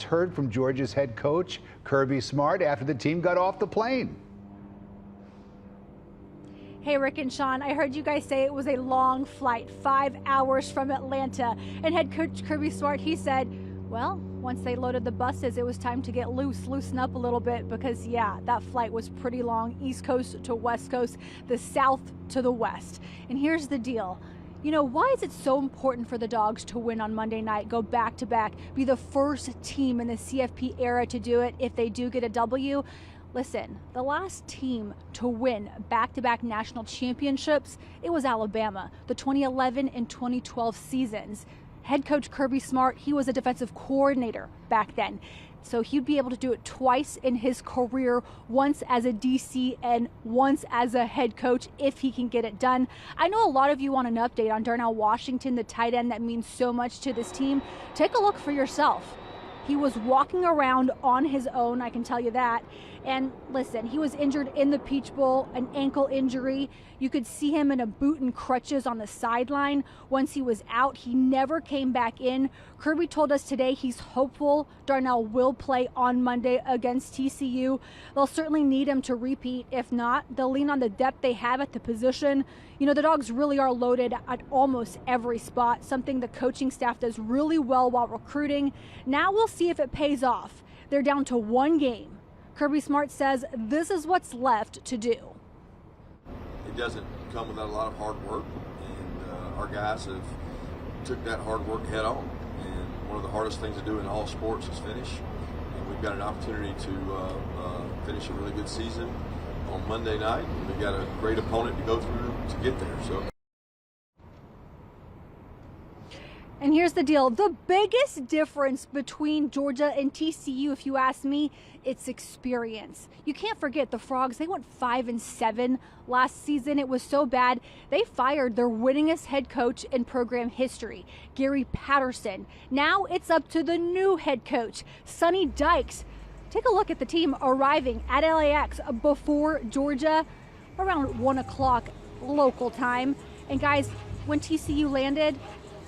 heard from Georgia's head coach, Kirby Smart, after the team got off the plane. Hey, Rick and Sean, I heard you guys say it was a long flight, 5 hours from Atlanta. And head coach Kirby Smart, he said, well, once they loaded the buses, it was time to get loosen up a little bit because, yeah, that flight was pretty long, East Coast to West Coast, the South to the West. And here's the deal. You know, why is it so important for the Dogs to win on Monday night, go back-to-back, be the first team in the CFP era to do it if they do get a W? Listen, the last team to win back-to-back national championships, it was Alabama, the 2011 and 2012 seasons. Head coach Kirby Smart, he was a defensive coordinator back then. So he'd be able to do it twice in his career, once as a DC and once as a head coach if he can get it done. I know a lot of you want an update on Darnell Washington, the tight end that means so much to this team. Take a look for yourself. He was walking around on his own, I can tell you that. And listen, he was injured in the Peach Bowl, an ankle injury. You could see him in a boot and crutches on the sideline. Once he was out, he never came back in. Kirby told us today he's hopeful Darnell will play on Monday against TCU. They'll certainly need him to repeat. If not, they'll lean on the depth they have at the position. You know, the Dogs really are loaded at almost every spot, something the coaching staff does really well while recruiting. Now we'll see if it pays off. They're down to one game. Kirby Smart says this is what's left to do. It doesn't come without a lot of hard work, and our guys have took that hard work head on. And one of the hardest things to do in all sports is finish. And we've got an opportunity to finish a really good season on Monday night. And we've got a great opponent to go through to get there. So. And here's the deal. The biggest difference between Georgia and TCU, if you ask me, it's experience. You can't forget the Frogs. They went 5-7 last season. It was so bad. They fired their winningest head coach in program history, Gary Patterson. Now it's up to the new head coach, Sonny Dykes. Take a look at the team arriving at LAX before Georgia around 1 o'clock local time. And guys, when TCU landed,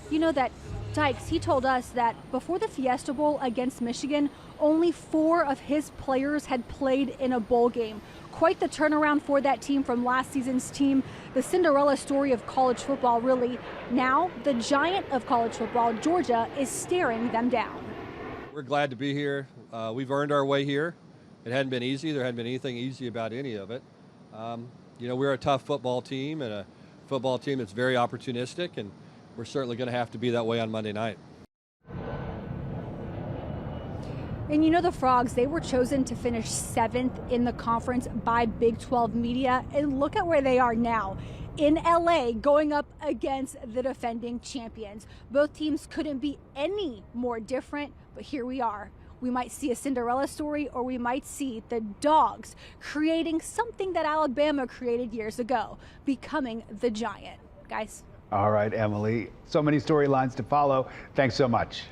you know that Dykes, he told us that before the Fiesta Bowl against Michigan, only 4 of his players had played in a bowl game. Quite the turnaround for that team from last season's team. The Cinderella story of college football, really. Now, the giant of college football, Georgia, is staring them down. We're glad to be here. We've earned our way here. It hadn't been easy. There hadn't been anything easy about any of it. You know, we're a tough football team and a football team that's very opportunistic, and we're certainly going to have to be that way on Monday night. And you know the Frogs, they were chosen to finish 7th in the conference by Big 12 media. And look at where they are now in LA going up against the defending champions. Both teams couldn't be any more different, but here we are. We might see a Cinderella story, or we might see the Dogs creating something that Alabama created years ago, becoming the giant. Guys. All right, Emily. So many storylines to follow. Thanks so much.